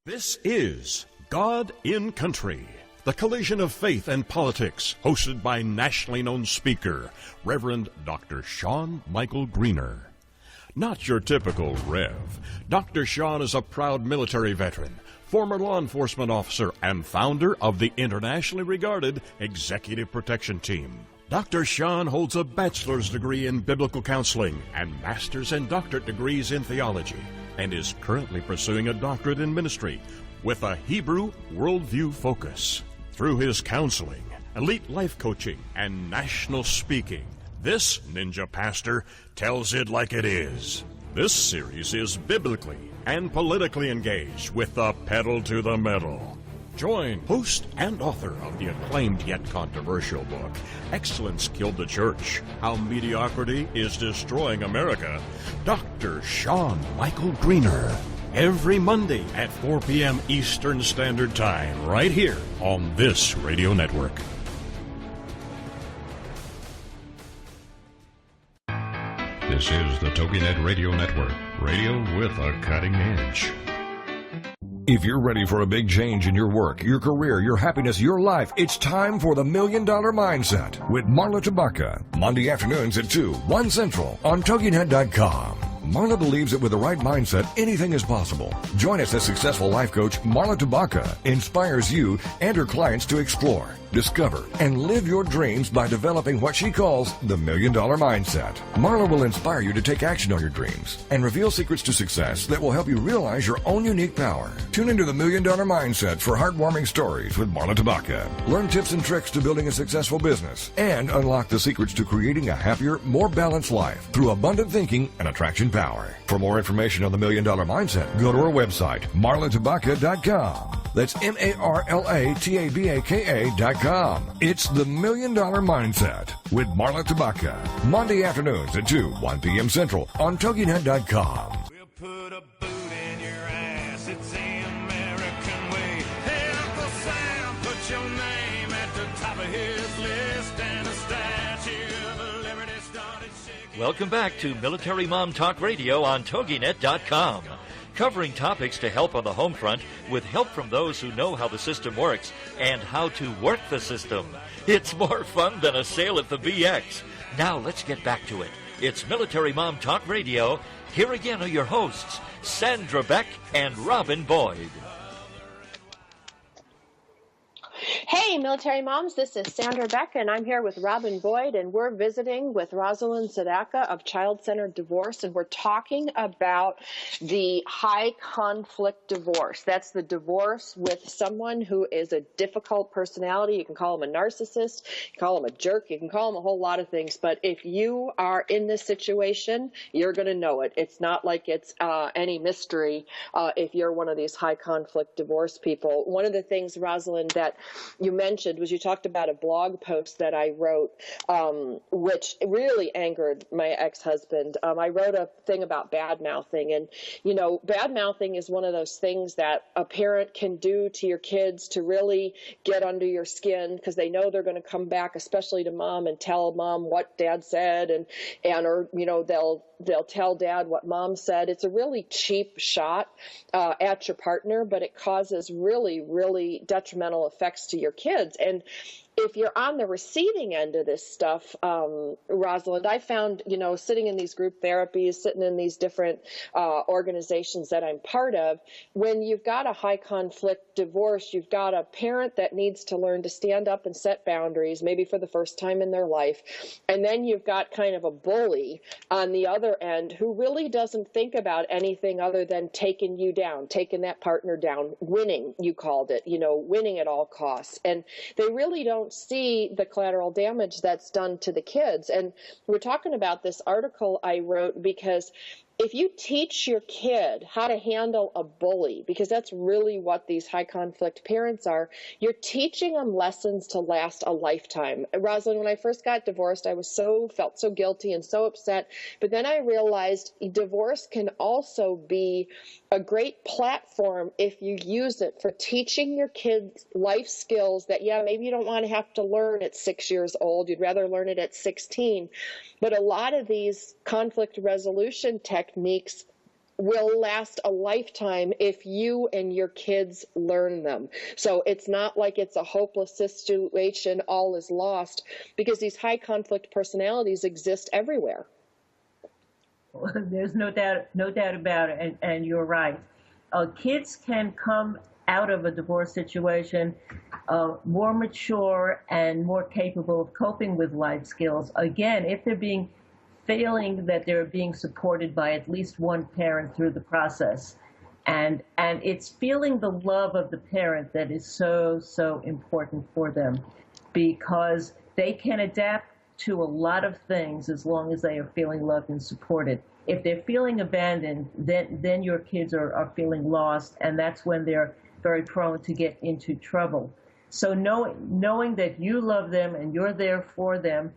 This is God in Country, the collision of faith and politics, hosted by nationally known speaker, Reverend Dr. Sean Michael Greener. Not your typical Rev. Dr. Sean is a proud military veteran, former law enforcement officer, and founder of the internationally regarded Executive Protection Team. Dr. Sean holds a bachelor's degree in biblical counseling and master's and doctorate degrees in theology, and is currently pursuing a doctorate in ministry with a Hebrew worldview focus. Through his counseling, elite life coaching, and national speaking, this ninja pastor tells it like it is. This series is biblically and politically engaged with the pedal to the metal. Join host and author of the acclaimed yet controversial book, Excellence Killed the Church, How Mediocrity is Destroying America, Dr. Sean Michael Greener. Every Monday at 4 p.m. Eastern Standard Time, right here on this radio network. This is the Toginet Radio Network, radio with a cutting edge. If you're ready for a big change in your work, your career, your happiness, your life, it's time for the $1 Million Mindset with Marla Tabaka. Monday afternoons at 2, 1 Central on Toginet.com. Marla believes that with the right mindset, anything is possible. Join us as successful life coach Marla Tabaka inspires you and her clients to explore, discover, and live your dreams by developing what she calls the $1 Million Mindset. Marla will inspire you to take action on your dreams and reveal secrets to success that will help you realize your own unique power. Tune into the $1 Million Mindset for heartwarming stories with Marla Tabaka. Learn tips and tricks to building a successful business and unlock the secrets to creating a happier, more balanced life through abundant thinking and attraction power. For more information on the $1 Million Mindset, go to our website, marlatabaka.com. That's MarlaTabaka.com. It's the $1 Million Mindset with Marla Tabaka. Monday afternoons at 2, 1 p.m. Central on Toginet.com. We'll put a boot in your ass. It's the American way. Hey, Uncle Sam, put your name at the top of his list, and a statue of liberty started shaking. Welcome back to Military Mom Talk Radio on Toginet.com. Covering topics to help on the home front with help from those who know how the system works and how to work the system. It's more fun than a sale at the BX. Now let's get back to it. It's Military Mom Talk Radio. Here again are your hosts, Sandra Beck and Robin Boyd. Hey, military moms, this is Sandra Beck, and I'm here with Robin Boyd, and we're visiting with Rosalind Sedacca of Child-Centered Divorce, and we're talking about the high-conflict divorce. That's the divorce with someone who is a difficult personality. You can call them a narcissist, you can call them a jerk, you can call them a whole lot of things, but if you are in this situation, you're going to know it. It's not like it's any mystery if you're one of these high-conflict divorce people. One of the things, Rosalind, that you mentioned was you talked about a blog post that I wrote, which really angered my ex-husband. I wrote a thing about bad-mouthing, and, you know, bad-mouthing is one of those things that a parent can do to your kids to really get under your skin because they know they're going to come back, especially to mom, and tell mom what dad said, and or, you know, they'll tell dad what mom said. It's a really cheap shot at your partner, but it causes really, really detrimental effects to your kids. And if you're on the receiving end of this stuff, Rosalind, I found, you know, sitting in these group therapies, sitting in these different organizations that I'm part of, when you've got a high conflict divorce, you've got a parent that needs to learn to stand up and set boundaries, maybe for the first time in their life. And then you've got kind of a bully on the other end who really doesn't think about anything other than taking you down, taking that partner down, winning, you called it, you know, winning at all costs. And they really don't see the collateral damage that's done to the kids. And we're talking about this article I wrote because if you teach your kid how to handle a bully, because that's really what these high conflict parents are, you're teaching them lessons to last a lifetime. Rosalind, when I first got divorced, I felt so guilty and so upset. But then I realized divorce can also be a great platform if you use it for teaching your kids life skills that, yeah, maybe you don't want to have to learn at 6 years old. You'd rather learn it at 16. But a lot of these conflict resolution techniques will last a lifetime if you and your kids learn them. So it's not like it's a hopeless situation, all is lost, because these high conflict personalities exist everywhere. There's no doubt about it, and you're right. Kids can come out of a divorce situation more mature and more capable of coping with life skills. Again, if they're feeling that they're being supported by at least one parent through the process. And it's feeling the love of the parent that is so, so important for them, because they can adapt to a lot of things as long as they are feeling loved and supported. If they're feeling abandoned, then your kids are feeling lost, and that's when they're very prone to get into trouble. So knowing that you love them and you're there for them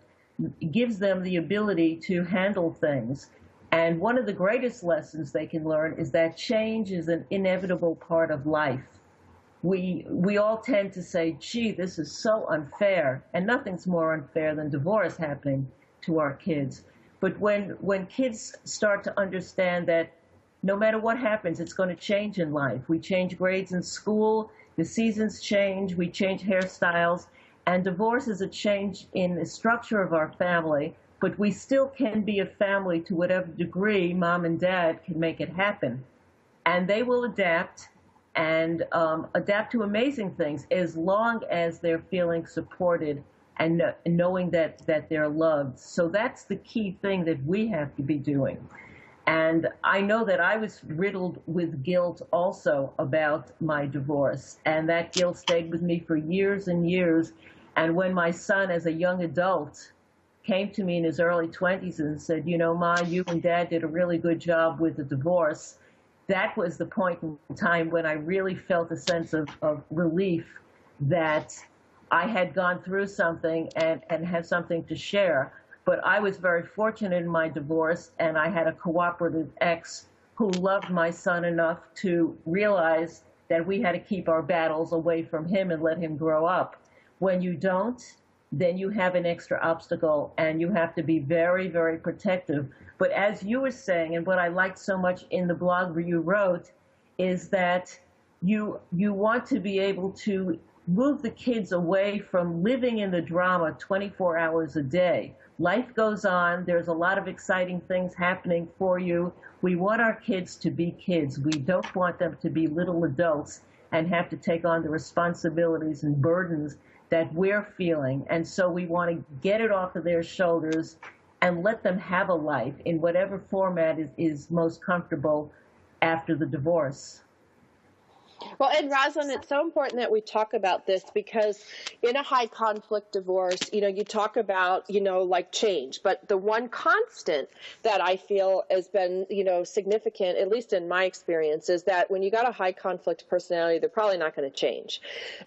gives them the ability to handle things. And one of the greatest lessons they can learn is that change is an inevitable part of life. We all tend to say, gee, this is so unfair, and nothing's more unfair than divorce happening to our kids. But when kids start to understand that no matter what happens, it's going to change in life. We change grades in school, the seasons change, we change hairstyles, and divorce is a change in the structure of our family, but we still can be a family to whatever degree mom and dad can make it happen. And they will adapt and adapt to amazing things as long as they're feeling supported and knowing that they're loved. So that's the key thing that we have to be doing. And I know that I was riddled with guilt also about my divorce, and that guilt stayed with me for years and years. And when my son, as a young adult, came to me in his early 20s and said, you know, Ma, you and Dad did a really good job with the divorce, that was the point in time when I really felt a sense of relief that I had gone through something and had something to share. But I was very fortunate in my divorce, and I had a cooperative ex who loved my son enough to realize that we had to keep our battles away from him and let him grow up. When you don't, then you have an extra obstacle, and you have to be very, very protective. But as you were saying, and what I liked so much in the blog where you wrote, is that you want to be able to move the kids away from living in the drama 24 hours a day. Life goes on. There's a lot of exciting things happening for you. We want our kids to be kids. We don't want them to be little adults and have to take on the responsibilities and burdens that we're feeling. And so we want to get it off of their shoulders and let them have a life in whatever format is most comfortable after the divorce. Well, and Rosalind, it's so important that we talk about this because in a high conflict divorce, you talk about, like change, but the one constant that I feel has been, significant, at least in my experience, is that when you got a high conflict personality, they're probably not going to change.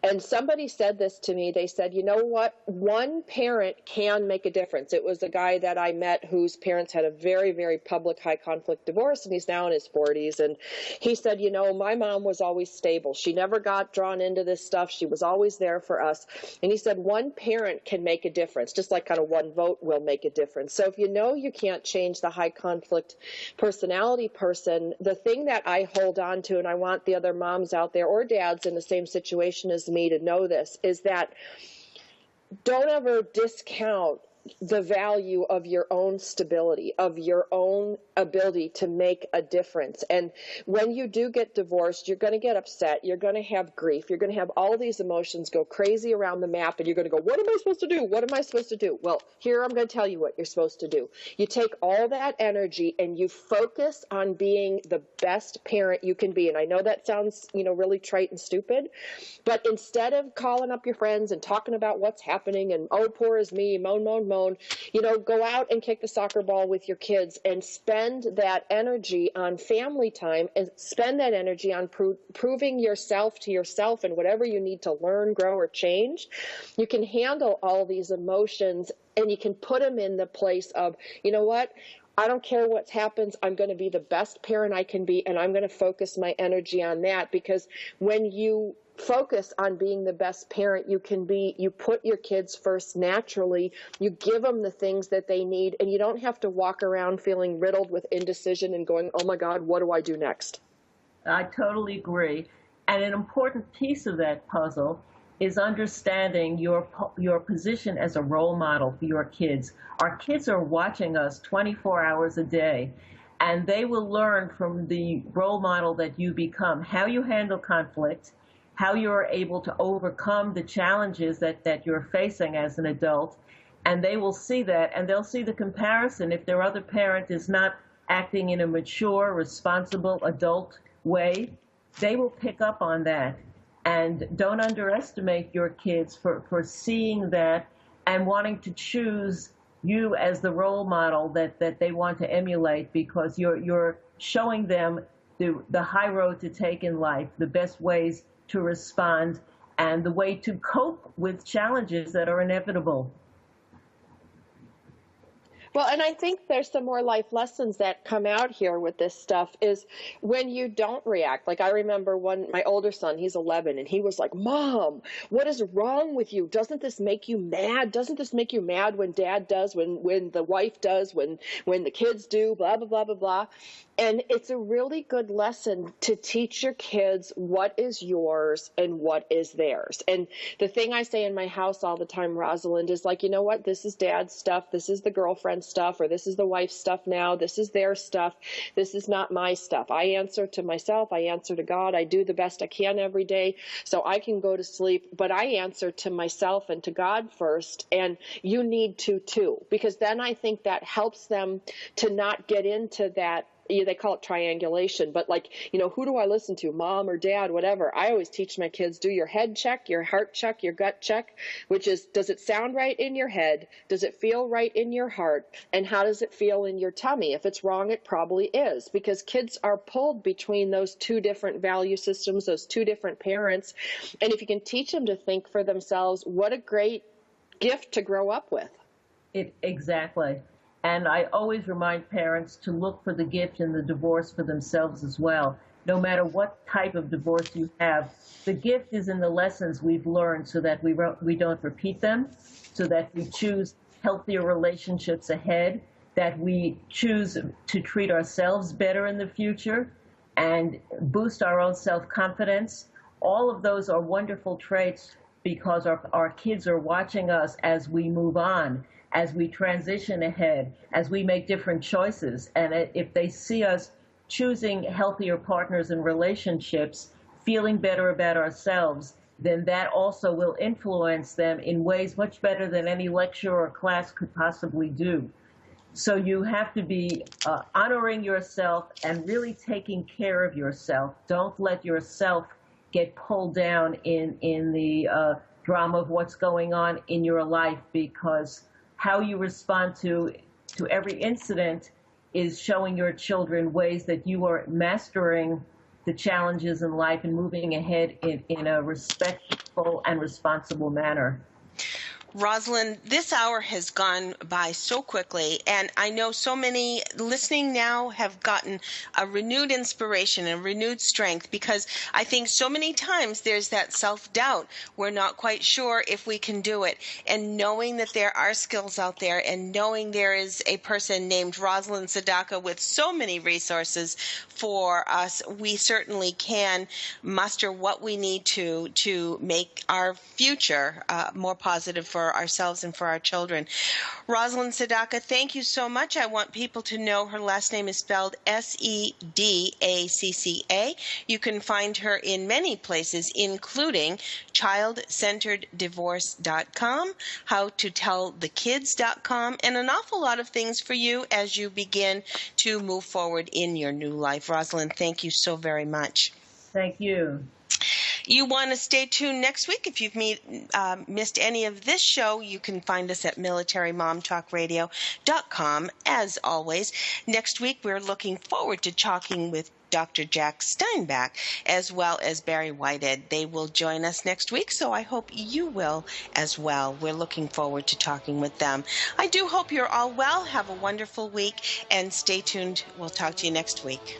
And somebody said this to me. They said, you know what? One parent can make a difference. It was a guy that I met whose parents had a very, very public high conflict divorce, and he's now in his 40s. And he said, my mom was always stable. She never got drawn into this stuff. She was always there for us. And he said one parent can make a difference, just like kind of one vote will make a difference. So if you can't change the high conflict personality person, the thing that I hold on to, and I want the other moms out there or dads in the same situation as me to know this, is that don't ever discount the value of your own stability, of your own ability to make a difference. And when you do get divorced, you're going to get upset. You're going to have grief. You're going to have all these emotions go crazy around the map, and you're going to go, what am I supposed to do? What am I supposed to do? Well, here I'm going to tell you what you're supposed to do. You take all that energy and you focus on being the best parent you can be. And I know that sounds, really trite and stupid, but instead of calling up your friends and talking about what's happening and, oh, poor is me, moan, go out and kick the soccer ball with your kids and spend that energy on family time and spend that energy on proving yourself to yourself and whatever you need to learn, grow, or change. You can handle all these emotions and you can put them in the place of, you know what? I don't care what happens. I'm going to be the best parent I can be, and I'm going to focus my energy on that, because when you focus on being the best parent you can be, you put your kids first naturally, you give them the things that they need, and you don't have to walk around feeling riddled with indecision and going, oh my God, what do I do next? I totally agree. And an important piece of that puzzle is understanding your position as a role model for your kids. Our kids are watching us 24 hours a day, and they will learn from the role model that you become, how you handle conflict, how you're able to overcome the challenges that you're facing as an adult, and they will see that, and they'll see the comparison. If their other parent is not acting in a mature, responsible, adult way, they will pick up on that. And don't underestimate your kids for seeing that and wanting to choose you as the role model that they want to emulate, because you're showing them the high road to take in life, the best ways to respond, and the way to cope with challenges that are inevitable. Well, and I think there's some more life lessons that come out here with this stuff is when you don't react. Like I remember my older son, he's 11, and he was like, "Mom, what is wrong with you? Doesn't this make you mad? Doesn't this make you mad when Dad does, when the wife does, when the kids do, blah, blah, blah, blah, blah." And it's a really good lesson to teach your kids what is yours and what is theirs. And the thing I say in my house all the time, Rosalind, is like, you know what? This is Dad's stuff. This is the girlfriend's stuff, or this is the wife's stuff now. This is their stuff. This is not my stuff. I answer to myself. I answer to God. I do the best I can every day so I can go to sleep. But I answer to myself and to God first. And you need to too, because then I think that helps them to not get into that. They call it triangulation, but like, who do I listen to, mom or dad, whatever? I always teach my kids, do your head check, your heart check, your gut check, which is, does it sound right in your head? Does it feel right in your heart? And how does it feel in your tummy? If it's wrong, it probably is, because kids are pulled between those two different value systems, those two different parents. And if you can teach them to think for themselves, what a great gift to grow up with. Exactly. And I always remind parents to look for the gift in the divorce for themselves as well. No matter what type of divorce you have, the gift is in the lessons we've learned so that we don't repeat them, so that we choose healthier relationships ahead, that we choose to treat ourselves better in the future and boost our own self-confidence. All of those are wonderful traits because our kids are watching us as we move on, as we transition ahead, as we make different choices. And if they see us choosing healthier partners and relationships, feeling better about ourselves, then that also will influence them in ways much better than any lecture or class could possibly do. So you have to be honoring yourself and really taking care of yourself. Don't let yourself get pulled down in the drama of what's going on in your life, because how you respond to every incident is showing your children ways that you are mastering the challenges in life and moving ahead in a respectful and responsible manner. Rosalind, this hour has gone by so quickly, and I know so many listening now have gotten a renewed inspiration and renewed strength, because I think so many times there's that self-doubt. We're not quite sure if we can do it. And knowing that there are skills out there, and knowing there is a person named Rosalind Sedacca with so many resources for us, we certainly can muster what we need to make our future more positive for ourselves and for our children. Rosalind Sedacca, thank you so much. I want people to know her last name is spelled Sedacca. You can find her in many places, including childcentereddivorce.com, howtotellthekids.com, and an awful lot of things for you as you begin to move forward in your new life. Rosalind, thank you so very much. Thank you. You want to stay tuned next week. If you've missed any of this show, you can find us at militarymomtalkradio.com. As always, next week we're looking forward to talking with Dr. Jack Steinbach as well as Barry Whitehead. They will join us next week, so I hope you will as well. We're looking forward to talking with them. I do hope you're all well. Have a wonderful week, and stay tuned. We'll talk to you next week.